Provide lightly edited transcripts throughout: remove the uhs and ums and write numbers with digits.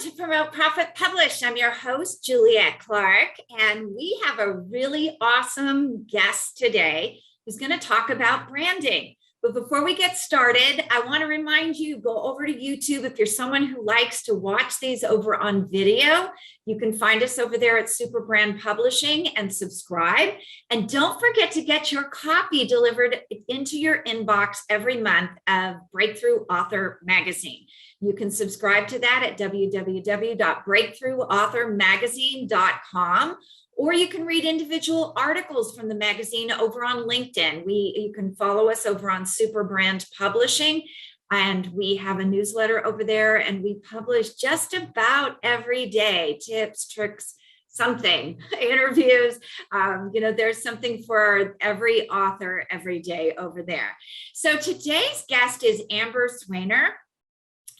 to Promote, Profit, Publish. I'm your host, Juliet Clark, and we have a really awesome guest today who's going to talk about branding. But before we get started, I want to remind you, go over to YouTube. If you're someone who likes to watch these over on video, you can find us over there at Super Brand Publishing and subscribe. And don't forget to get your copy delivered into your inbox every month of Breakthrough Author Magazine. You can subscribe to that at www.breakthroughauthormagazine.com. Or you can read individual articles from the magazine over on LinkedIn. You can follow us over on Super Brand Publishing, and we have a newsletter over there, and we publish just about every day, tips, tricks, something, interviews. There's something for every author every day over there. So today's guest is Amber Swenor,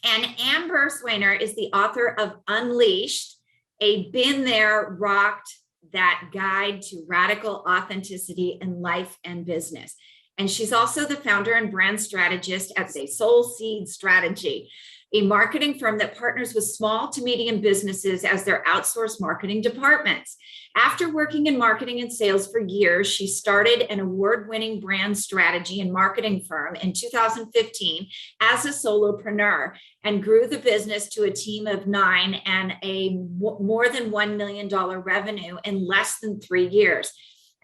and Amber Swenor is the author of Unleashed, a been there, rocked, that guide to radical authenticity in life and business. And she's also the founder and brand strategist at Soul Seed Strategy, a marketing firm that partners with small to medium businesses as their outsourced marketing departments. After working in marketing and sales for years, she started an award-winning brand strategy and marketing firm in 2015 as a solopreneur and grew the business to a team of 9 and a more than $1 million revenue in less than 3 years.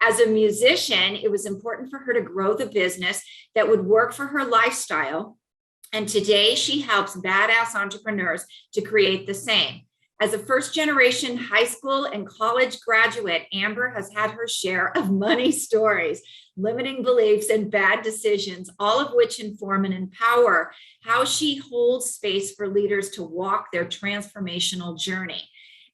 As a musician, it was important for her to grow the business that would work for her lifestyle. And today she helps badass entrepreneurs to create the same. As a first-generation high school and college graduate, Amber has had her share of money stories, limiting beliefs, and bad decisions, all of which inform and empower how she holds space for leaders to walk their transformational journey.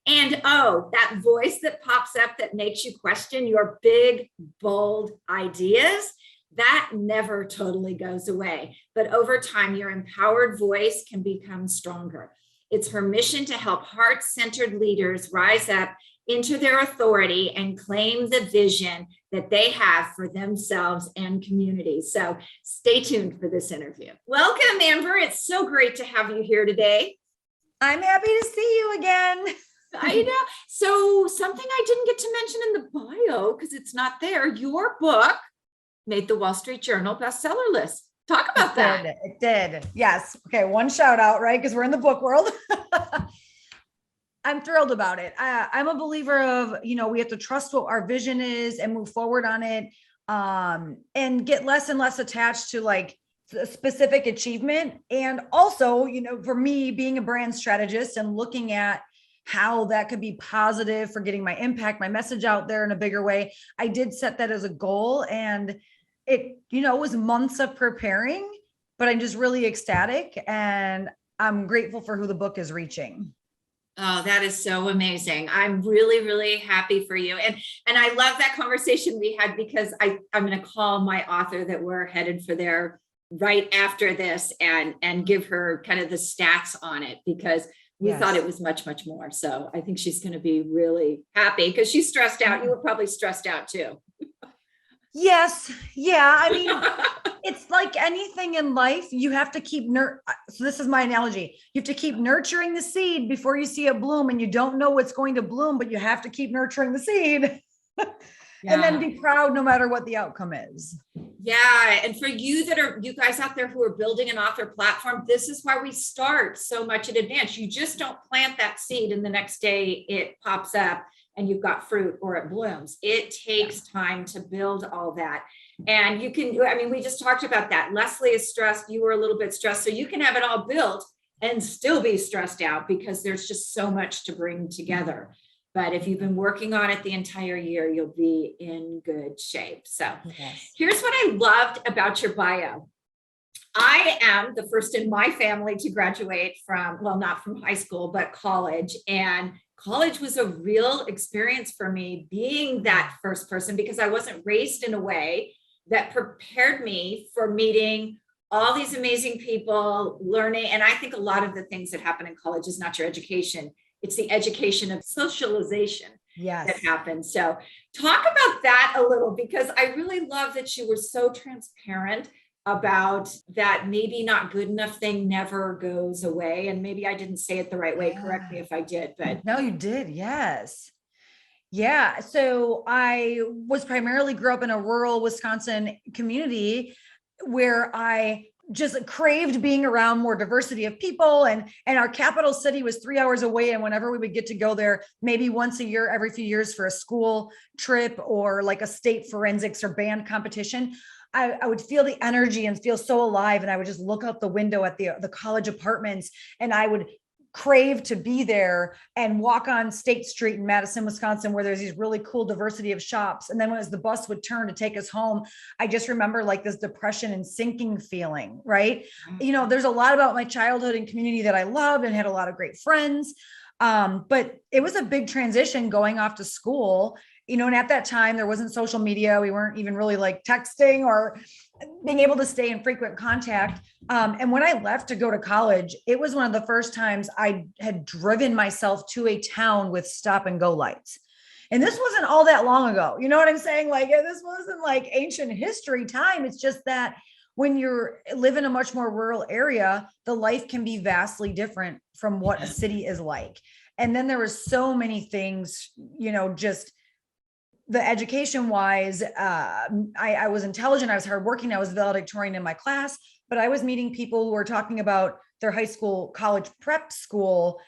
And that voice that pops up that makes you question your big, bold ideas, that never totally goes away. But over time, your empowered voice can become stronger. It's her mission to help heart-centered leaders rise up into their authority and claim the vision that they have for themselves and communities. So stay tuned for this interview. Welcome, Amber. It's so great to have you here today. I'm happy to see you again. I know. So something I didn't get to mention in the bio, because it's not there, your book made the Wall Street Journal bestseller list. Talk about that. It did. Yes. Okay. One shout out, right? Because we're in the book world. I'm thrilled about it. I'm a believer of, we have to trust what our vision is and move forward on it, and get less and less attached to like the specific achievement. And also, for me being a brand strategist and looking at how that could be positive for getting my impact, my message out there in a bigger way, I did set that as a goal. And it, was months of preparing, but I'm just really ecstatic and I'm grateful for who the book is reaching. Oh, that is so amazing. I'm really, really happy for you. And I love that conversation we had, because I'm going to call my author that we're headed for there right after this and give her kind of the stats on it, because we thought it was much, much more. So I think she's going to be really happy because she's stressed out. You were probably stressed out too. Yes. Yeah. I mean, it's like anything in life. You have to keep so this is my analogy. You have to keep nurturing the seed before you see it bloom, and you don't know what's going to bloom, but you have to keep nurturing the seed and then be proud no matter what the outcome is. Yeah. And for you guys out there who are building an author platform, this is why we start so much in advance. You just don't plant that seed and the next day it pops up and you've got fruit or it blooms. It takes time to build all that. And we just talked about that. Leslie is stressed. You were a little bit stressed. So you can have it all built and still be stressed out because there's just so much to bring together. But if you've been working on it the entire year, you'll be in good shape. So Here's what I loved about your bio. I am the first in my family to graduate from, well, not from high school, but college. And college was a real experience for me, being that first person, because I wasn't raised in a way that prepared me for meeting all these amazing people, learning. And I think a lot of the things that happen in college is not your education. It's the education of socialization that happens. So talk about that a little, because I really love that you were so transparent about that maybe not good enough thing never goes away. And maybe I didn't say it the right way. Correct me if I did, but No, you did. Yes. Yeah. So I was primarily grew up in a rural Wisconsin community where I just craved being around more diversity of people, and our capital city was 3 hours away, and whenever we would get to go there maybe once a year, every few years, for a school trip or like a state forensics or band competition, I would feel the energy and feel so alive, and I would just look out the window at the college apartments, and I would crave to be there and walk on State Street in Madison, Wisconsin, where there's these really cool diversity of shops. And then as the bus would turn to take us home, I just remember like this depression and sinking feeling, right? There's a lot about my childhood and community that I loved and had a lot of great friends. But it was a big transition going off to school, and at that time there wasn't social media. We weren't even really like texting or being able to stay in frequent contact. And when I left to go to college, it was one of the first times I had driven myself to a town with stop and go lights. And this wasn't all that long ago. You know what I'm saying? Like, this wasn't like ancient history time. It's just that when you're live in a much more rural area, the life can be vastly different from what a city is like. And then there were so many things, just the education wise, I was intelligent, I was hardworking, I was valedictorian in my class, but I was meeting people who were talking about their high school, college prep school,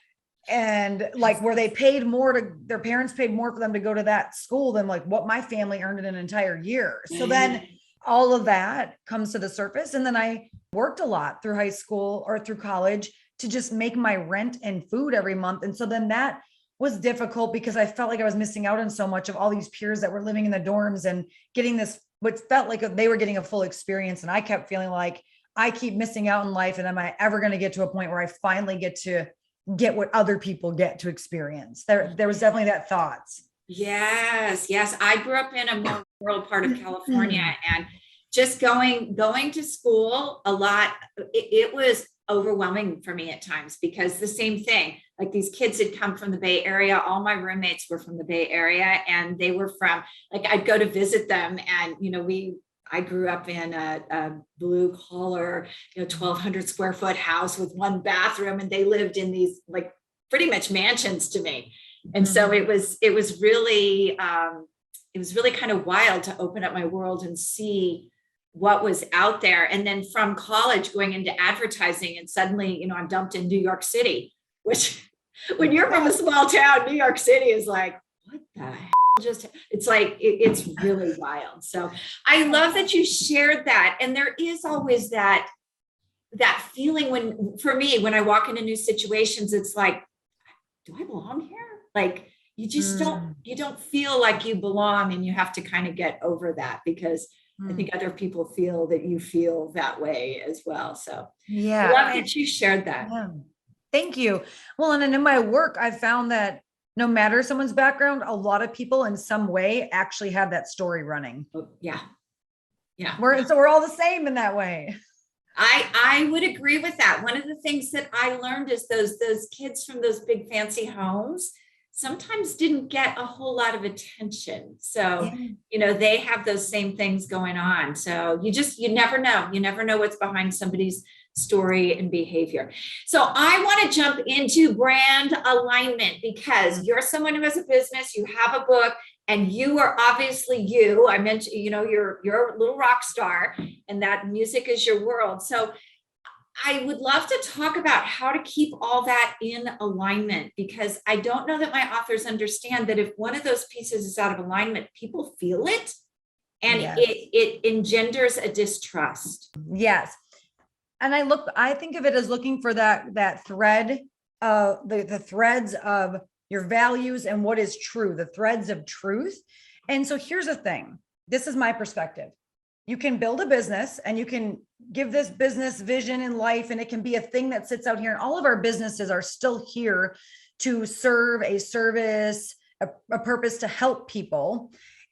and like where they paid more their parents paid more for them to go to that school than like what my family earned in an entire year. So then all of that comes to the surface. And then I worked a lot through high school or through college to just make my rent and food every month. And so then that was difficult because I felt like I was missing out on so much of all these peers that were living in the dorms and getting this, what felt like they were getting a full experience. And I kept feeling like I keep missing out in life. And am I ever going to get to a point where I finally get to get what other people get to experience? There was definitely that thoughts. Yes. I grew up in a more rural part of California, and just going to school a lot, it was overwhelming for me at times, because the same thing, like these kids had come from the Bay Area. All my roommates were from the Bay Area, and they were from, like, I'd go to visit them, and I grew up in a blue collar, 1,200 square foot house with one bathroom, and they lived in these like pretty much mansions to me. And so it was really kind of wild to open up my world and see what was out there. And then from college going into advertising, and suddenly, I'm dumped in New York City, which when you're from a small town, New York City is like, what the hell? It's like, it's really wild. So I love that you shared that. And there is always that feeling for me, when I walk into new situations, it's like, do I belong here? Like, you just don't feel like you belong, and you have to kind of get over that, because I think other people feel that you feel that way as well. So yeah, I love that you shared that. Yeah. Thank you. Well, and in my work, I've found that no matter someone's background, a lot of people in some way actually have that story running. Oh, yeah. So we're all the same in that way. I would agree with that. One of the things that I learned is those kids from those big fancy homes sometimes didn't get a whole lot of attention. So, they have those same things going on. So you never know. You never know what's behind somebody's story and behavior. So I want to jump into brand alignment, because you're someone who has a business, you have a book, and you are obviously you. I mentioned, you're a little rock star, and that music is your world. So I would love to talk about how to keep all that in alignment, because I don't know that my authors understand that if one of those pieces is out of alignment, people feel it, and it engenders a distrust. Yes. And I think of it as looking for that thread, the threads of your values and what is true, the threads of truth. And so here's the thing. This is my perspective. You can build a business, and you can give this business vision in life, and it can be a thing that sits out here. And all of our businesses are still here to serve a service, a purpose to help people.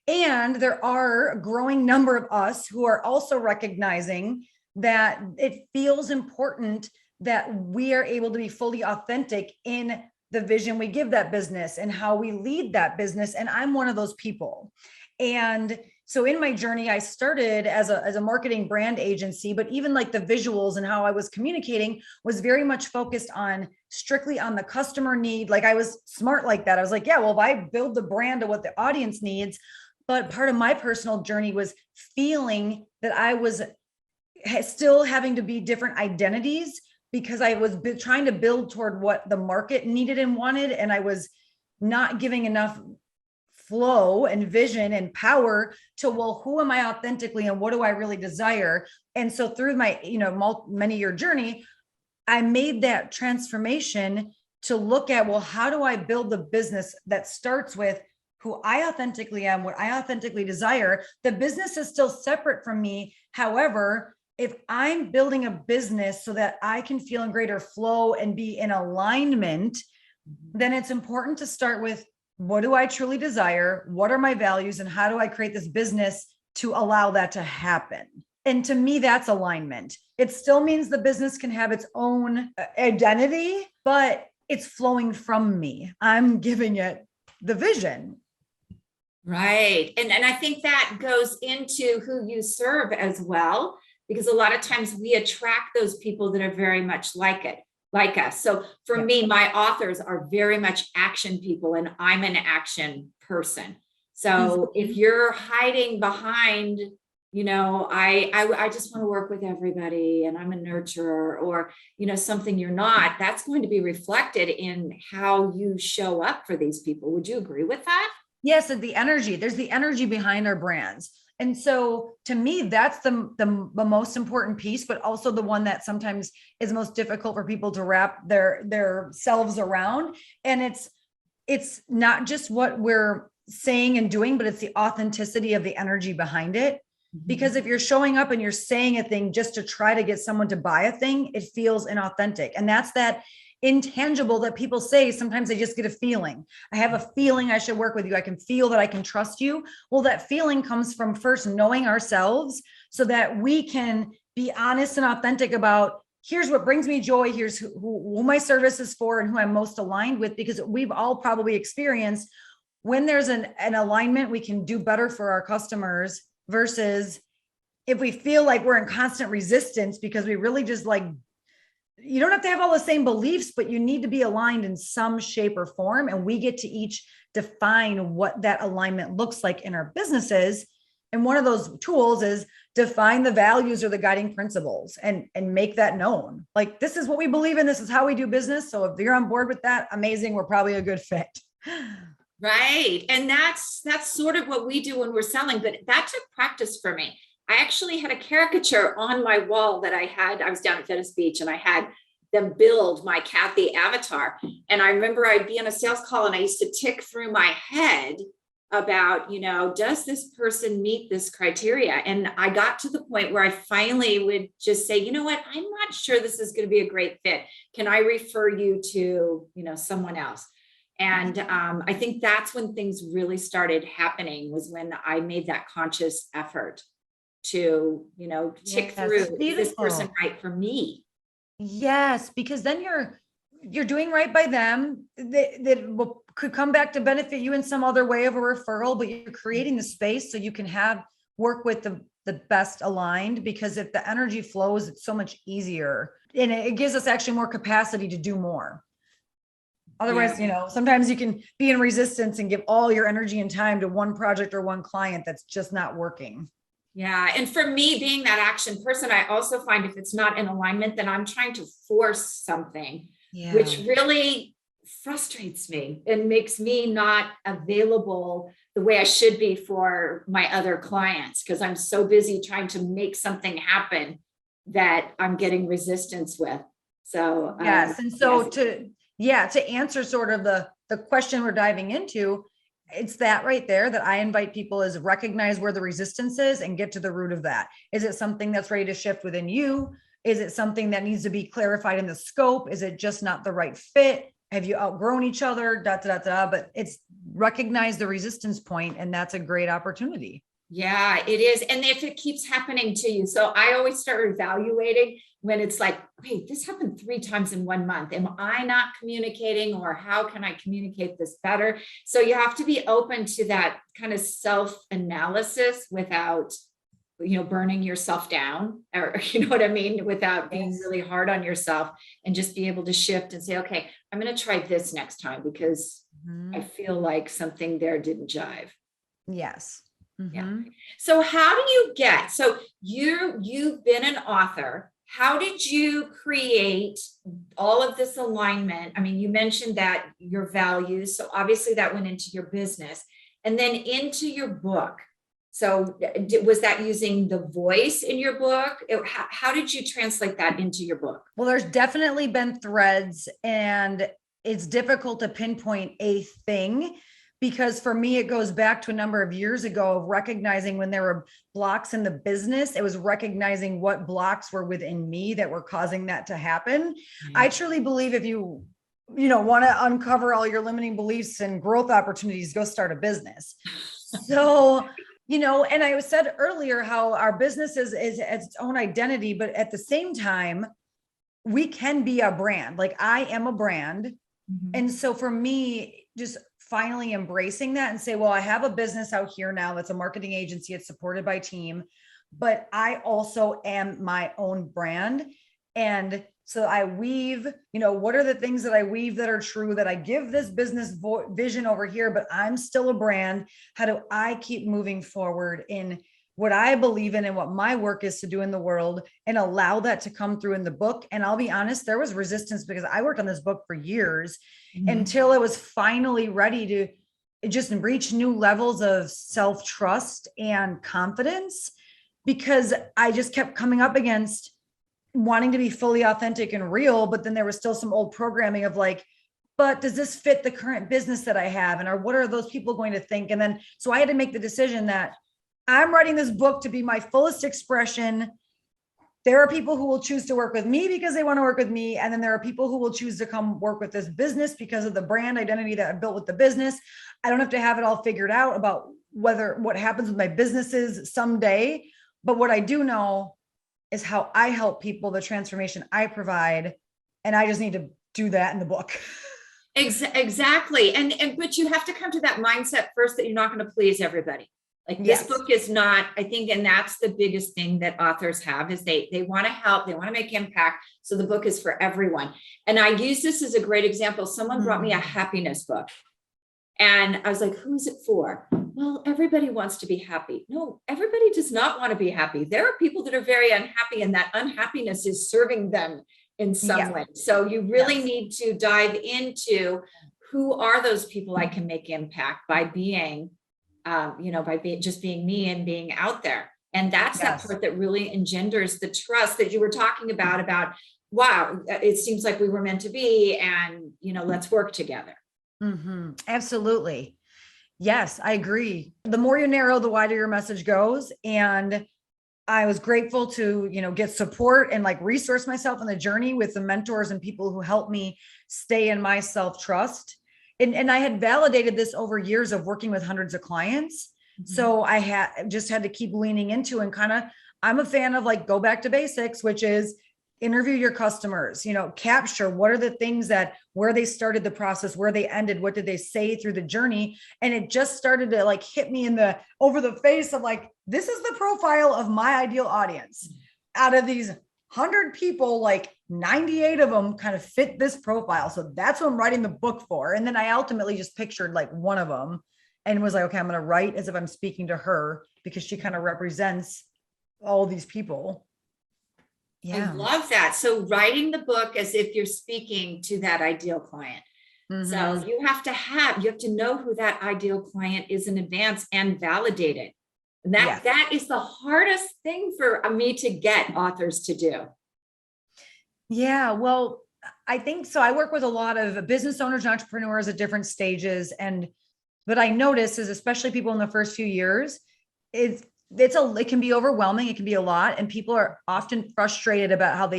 And there are a growing number of us who are also recognizing that it feels important that we are able to be fully authentic in the vision we give that business and how we lead that business. And I'm one of those people. And So in my journey, I started as a marketing brand agency, but even like the visuals and how I was communicating was very much focused on strictly on the customer need. Like I was smart like that. I was like, yeah, well, if I build the brand of what the audience needs, but part of my personal journey was feeling that I was still having to be different identities because I was trying to build toward what the market needed and wanted. And I was not giving enough flow and vision and power to, well, who am I authentically and what do I really desire? And so through my, many year journey, I made that transformation to look at, well, how do I build the business that starts with who I authentically am, what I authentically desire? The business is still separate from me. However, if I'm building a business so that I can feel in greater flow and be in alignment, then it's important to start with, what do I truly desire? What are my values? And how do I create this business to allow that to happen? And to me, that's alignment. It still means the business can have its own identity, but it's flowing from me. I'm giving it the vision. Right. And I think that goes into who you serve as well, because a lot of times we attract those people that are very much like us. So for me, my authors are very much action people, and I'm an action person. So if you're hiding behind, I just want to work with everybody and I'm a nurturer, or, something you're not, that's going to be reflected in how you show up for these people. Would you agree with that? Yes, and there's the energy behind our brands. And so to me, that's the most important piece, but also the one that sometimes is most difficult for people to wrap their selves around. And it's not just what we're saying and doing, but it's the authenticity of the energy behind it. Because if you're showing up and you're saying a thing just to try to get someone to buy a thing, it feels inauthentic. And that's that intangible that people say. Sometimes they just get a feeling. I have a feeling I should work with you. I can feel that I can trust you. Well, that feeling comes from first knowing ourselves so that we can be honest and authentic about, here's what brings me joy. Here's who my service is for and who I'm most aligned with, because we've all probably experienced when there's an alignment, we can do better for our customers versus if we feel like we're in constant resistance because we really just like, you don't have to have all the same beliefs, but you need to be aligned in some shape or form. And we get to each define what that alignment looks like in our businesses. And one of those tools is define the values or the guiding principles and make that known. Like, this is what we believe in. This is how we do business. So if you're on board with that, amazing. We're probably a good fit. Right. And that's sort of what we do when we're selling, but that took practice for me. I actually had a caricature on my wall that I was down at Venice Beach and I had them build my Kathy avatar. And I remember I'd be on a sales call and I used to tick through my head about, does this person meet this criteria? And I got to the point where I finally would just say, you know what, I'm not sure this is going to be a great fit. Can I refer you to, someone else? And I think that's when things really started happening, was when I made that conscious effort to, tick through, is this person right for me? Yes, because then you're doing right by them. That could come back to benefit you in some other way of a referral, but you're creating the space so you can work with the best aligned, because if the energy flows, it's so much easier and it gives us actually more capacity to do more. Otherwise, sometimes you can be in resistance and give all your energy and time to one project or one client that's just not working. Yeah. And for me, being that action person, I also find if it's not in alignment, then I'm trying to force something, which really frustrates me and makes me not available the way I should be for my other clients, because I'm so busy trying to make something happen that I'm getting resistance with. So, yes. And so to answer sort of the question we're diving into, it's that right there that I invite people is recognize where the resistance is and get to the root of that. Is it something that's ready to shift within you? Is it something that needs to be clarified in the scope? Is it just not the right fit? Have you outgrown each other? But it's recognize the resistance point, and that's a great opportunity. Yeah, it is. And if it keeps happening to you, so I always start evaluating when it's like, wait, this happened 3 times in 1 month. Am I not communicating, or how can I communicate this better? So you have to be open to that kind of self-analysis without, burning yourself down, or you know what I mean, without being Yes. really hard on yourself, and just be able to shift and say, okay, I'm going to try this next time because I Mhm. feel like something there didn't jive. Yes. Yeah. Mhm. So how do you've been an author. How did you create all of this alignment? I mean, you mentioned that your values, so obviously that went into your business and then into your book. So was that using the voice in your book? How did you translate that into your book? Well, there's definitely been threads, and it's difficult to pinpoint a thing because for me, it goes back to a number of years ago of recognizing when there were blocks in the business. It was recognizing what blocks were within me that were causing that to happen. I truly believe if you want to uncover all your limiting beliefs and growth opportunities, go start a business. So, and I said earlier how our business is its own identity, but at the same time, we can be a brand. Like I am a brand. Mhm. And so for me, just finally embracing that and say, well, I have a business out here now that's a marketing agency. It's supported by team, but I also am my own brand. And so I weave, what are the things that I weave that are true, that I give this business vision over here, but I'm still a brand. How do I keep moving forward in what I believe in and what my work is to do in the world, and allow that to come through in the book? And I'll be honest, there was resistance because I worked on this book for years until it was finally ready to just reach new levels of self-trust and confidence, because I just kept coming up against wanting to be fully authentic and real. But then there was still some old programming of like, but does this fit the current business that I have? And what are those people going to think? And then, so I had to make the decision that I'm writing this book to be my fullest expression. There are people who will choose to work with me because they want to work with me. And then there are people who will choose to come work with this business because of the brand identity that I built with the business. I don't have to have it all figured out about what happens with my businesses someday. But what I do know is how I help people, the transformation I provide. And I just need to do that in the book. Exactly. But you have to come to that mindset first that you're not going to please everybody. Like this Yes. book is not, I think, and that's the biggest thing that authors have is they want to help, they want to make impact. So the book is for everyone. And I use this as a great example. Someone brought me a happiness book. And I was like, who's it for? Well, everybody wants to be happy. No, everybody does not want to be happy. There are people that are very unhappy, and that unhappiness is serving them in some Yeah. way. So you really Yes. need to dive into who are those people I can make impact by being, just being me and being out there. And that's that Yes. part that really engenders the trust that you were talking about, wow, it seems like we were meant to be, and, let's work together. Absolutely. Yes, I agree. The more you narrow, the wider your message goes. And I was grateful to, get support and like resource myself in the journey with the mentors and people who helped me stay in my self-trust. And I had validated this over years of working with hundreds of clients. So I had to keep leaning into, and I'm a fan of like, go back to basics, which is interview your customers, capture what are the things where they started the process, where they ended, what did they say through the journey. And it just started to like hit me over the face of like, this is the profile of my ideal audience. Out of these 100 people, like 98 of them kind of fit this profile. So that's what I'm writing the book for. And then I ultimately just pictured like one of them and was like, okay, I'm going to write as if I'm speaking to her because she kind of represents all these people. Yeah. I love that. So writing the book as if you're speaking to that ideal client. So you have to know who that ideal client is in advance and validate it. And that is the hardest thing for me to get authors to do. Yeah, well, I think so. I work with a lot of business owners and entrepreneurs at different stages. And what I notice is, especially people in the first few years, it can be overwhelming. It can be a lot. And people are often frustrated about how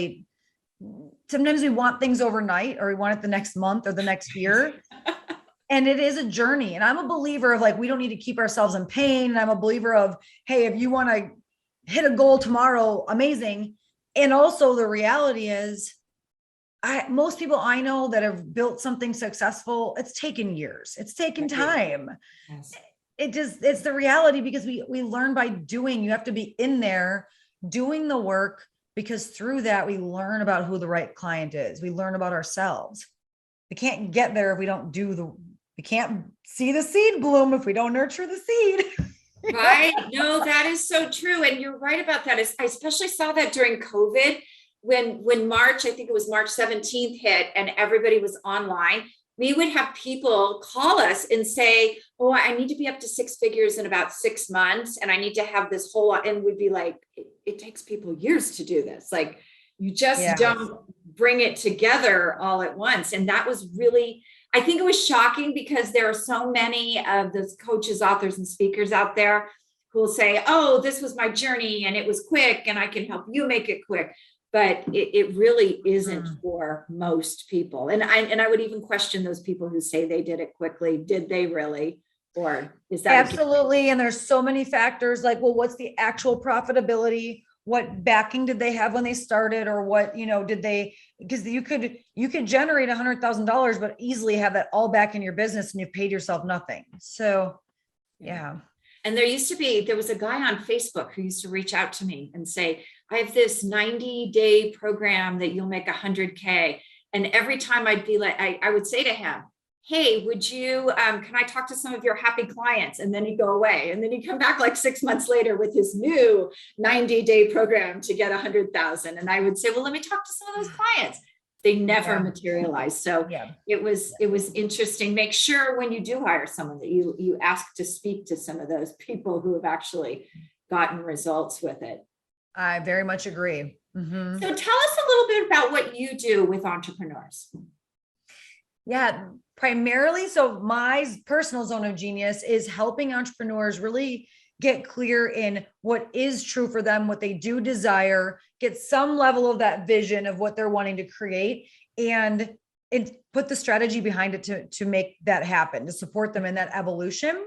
sometimes we want things overnight, or we want it the next month or the next year. And it is a journey. And I'm a believer of like, we don't need to keep ourselves in pain. And I'm a believer of, hey, if you want to hit a goal tomorrow, amazing. And also the reality is, most people I know that have built something successful, it's taken years. It's taken time. Yes. It's the reality, because we learn by doing. You have to be in there doing the work, because through that we learn about who the right client is. We learn about ourselves. We can't get there if we don't we can't see the seed bloom if we don't nurture the seed. Right. No, that is so true. And you're right about that. I especially saw that during COVID when March, I think it was March 17th hit and everybody was online. We would have people call us and say, oh, I need to be up to six figures in about 6 months. And I need to have this whole lot. And we'd be like, it takes people years to do this. Like, you just don't bring it together all at once. And that was really, I think it was shocking, because there are so many of those coaches, authors, and speakers out there who will say, oh, this was my journey and it was quick and I can help you make it quick. But it really isn't for most people. And I would even question those people who say they did it quickly. Did they really? Or is that absolutely? And there's so many factors, like, well, what's the actual profitability? What backing did they have when they started? Or what, did they, because you could generate $100,000, but easily have that all back in your business and you've paid yourself nothing. So, yeah. And there was a guy on Facebook who used to reach out to me and say, I have this 90-day program that you'll make 100K. And every time I'd be like, I would say to him, hey, would you, can I talk to some of your happy clients? And then he'd go away. And then he'd come back like 6 months later with his new 90-day program to get 100,000. And I would say, well, let me talk to some of those clients. They never materialized. So it was interesting. Make sure when you do hire someone that you ask to speak to some of those people who have actually gotten results with it. I very much agree. Mm-hmm. So tell us a little bit about what you do with entrepreneurs. Yeah, primarily. So my personal zone of genius is helping entrepreneurs really get clear in what is true for them, what they do desire, get some level of that vision of what they're wanting to create, and put the strategy behind it to make that happen, to support them in that evolution.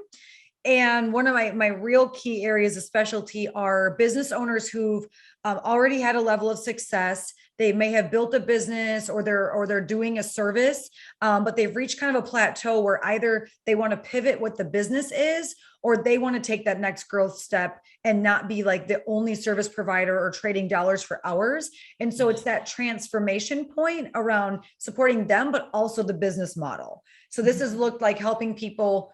And one of my real key areas of specialty are business owners who've already had a level of success. They may have built a business, or they're doing a service, but they've reached kind of a plateau where either they want to pivot what the business is, or they want to take that next growth step and not be like the only service provider or trading dollars for hours. And so it's that transformation point around supporting them, but also the business model. So this has looked like helping people.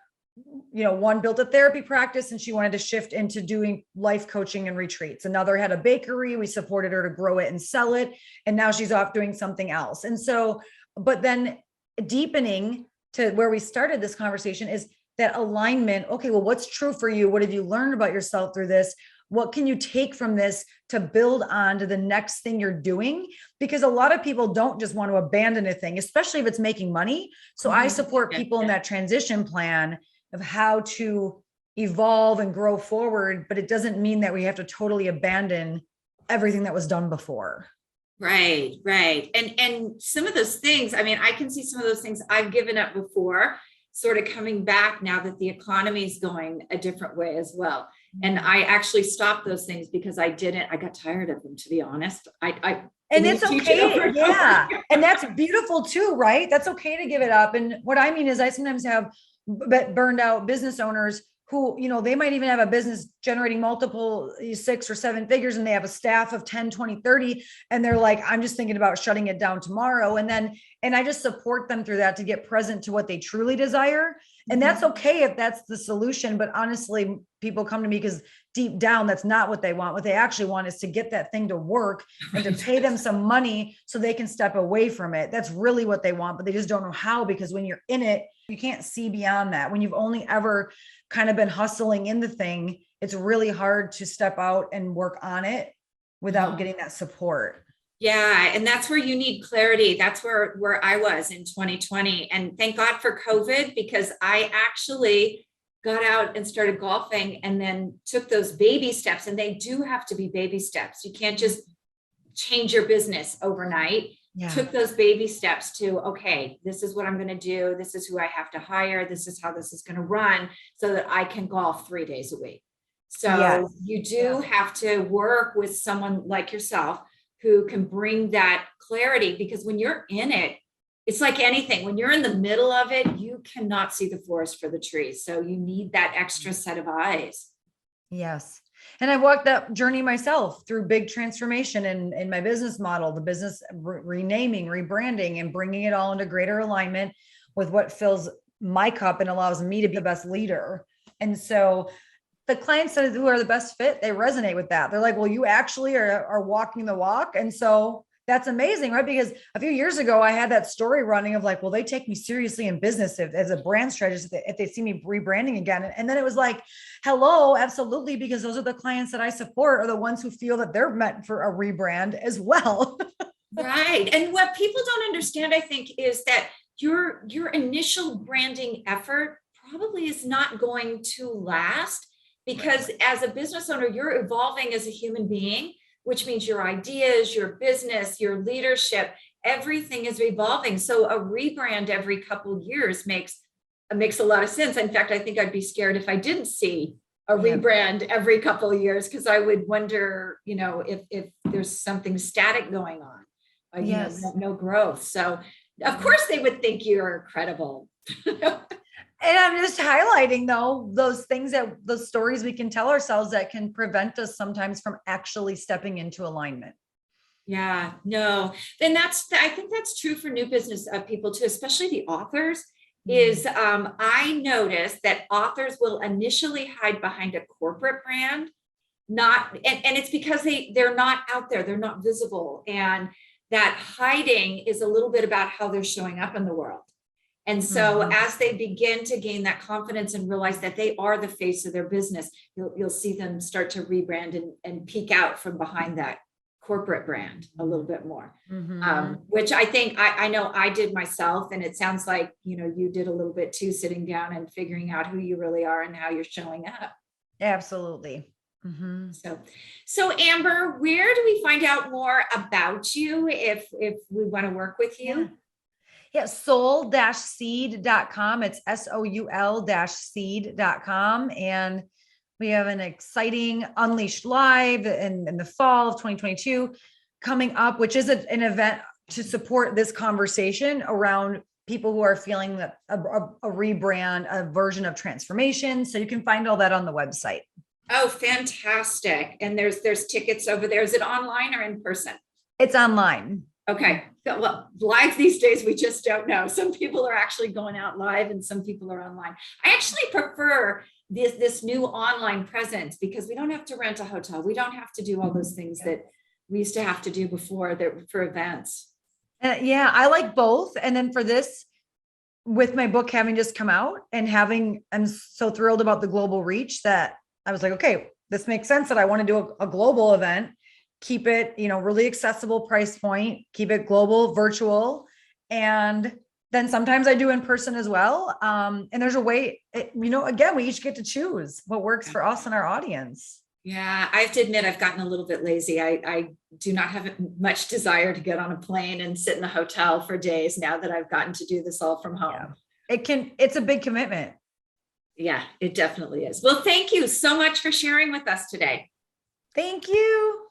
One built a therapy practice and she wanted to shift into doing life coaching and retreats. Another had a bakery. We supported her to grow it and sell it. And now she's off doing something else. And so, but then deepening to where we started this conversation is that alignment. Okay, well, what's true for you? What have you learned about yourself through this? What can you take from this to build on to the next thing you're doing? Because a lot of people don't just want to abandon a thing, especially if it's making money. So I support people in that transition plan of how to evolve and grow forward, but it doesn't mean that we have to totally abandon everything that was done before. Right. And some of those things, I mean, I can see some of those things I've given up before, sort of coming back now that the economy is going a different way as well. And I actually stopped those things because I got tired of them, to be honest. And it's okay. Yeah. And that's beautiful too, right? That's okay to give it up. And what I mean is I sometimes have burned out business owners who, they might even have a business generating multiple 6 or 7 figures, and they have a staff of 10, 20, 30. And they're like, I'm just thinking about shutting it down tomorrow. And I just support them through that to get present to what they truly desire. And that's okay if that's the solution. But honestly, people come to me because deep down, that's not what they want. What they actually want is to get that thing to work and to pay them some money so they can step away from it. That's really what they want, but they just don't know how, because when you're in it, you can't see beyond that. When you've only ever kind of been hustling in the thing, it's really hard to step out and work on it without getting that support. Yeah. And that's where you need clarity. That's where I was in 2020. And thank God for COVID, because I actually got out and started golfing and then took those baby steps. And they do have to be baby steps. You can't just change your business overnight. Yeah. Took those baby steps to, okay, this is what I'm going to do. This is who I have to hire. This is how this is going to run so that I can golf 3 days a week. So you do have to work with someone like yourself who can bring that clarity, because when you're in it, it's like anything. When you're in the middle of it, you cannot see the forest for the trees. So you need that extra set of eyes. Yes. And I walked that journey myself through big transformation in my business model, the business renaming, rebranding, and bringing it all into greater alignment with what fills my cup and allows me to be the best leader. And so the clients who are the best fit, they resonate with that. They're like, well, you actually are walking the walk. And so that's amazing, right? Because a few years ago, I had that story running of like, well, they take me seriously in business as a brand strategist if they see me rebranding again. And then it was like, hello, absolutely, because those are the clients that I support are the ones who feel that they're meant for a rebrand as well. Right. And what people don't understand, I think, is that your initial branding effort probably is not going to last, because as a business owner, you're evolving as a human being, which means your ideas, your business, your leadership, everything is evolving. So a rebrand every couple of years makes a lot of sense. In fact, I think I'd be scared if I didn't see a rebrand every couple of years, because I would wonder, if there's something static going on, Yes. no growth. So of course they would think you're credible. And I'm just highlighting though, those stories we can tell ourselves that can prevent us sometimes from actually stepping into alignment. Yeah, no. And I think that's true for new business people too, especially the authors. Is I noticed that authors will initially hide behind a corporate brand, and it's because they're not out there, they're not visible. And that hiding is a little bit about how they're showing up in the world. And so as they begin to gain that confidence and realize that they are the face of their business, you'll see them start to rebrand and peek out from behind that corporate brand a little bit more, which I think I know I did myself. And it sounds like, you did a little bit too, sitting down and figuring out who you really are and how you're showing up. Absolutely. So Amber, where do we find out more about you if we want to work with you? Yeah, soul-seed.com. It's soul-seed.com. And we have an exciting Unleashed Live in the fall of 2022 coming up, which is an event to support this conversation around people who are feeling that a rebrand, a version of transformation. So you can find all that on the website. Oh, fantastic. And there's tickets over there. Is it online or in person? It's online. Okay. Well, live these days, we just don't know. Some people are actually going out live and some people are online. I actually prefer this new online presence because we don't have to rent a hotel. We don't have to do all those things that we used to have to do before for events. Yeah, I like both. And then for this, with my book having just come out and I'm so thrilled about the global reach that I was like, okay, this makes sense that I want to do a global event. Keep it, really accessible price point, keep it global, virtual. And then sometimes I do in person as well. And there's a way, again, we each get to choose what works for us and our audience. Yeah, I have to admit, I've gotten a little bit lazy. I do not have much desire to get on a plane and sit in a hotel for days now that I've gotten to do this all from home. Yeah. It's a big commitment. Yeah, it definitely is. Well, thank you so much for sharing with us today. Thank you.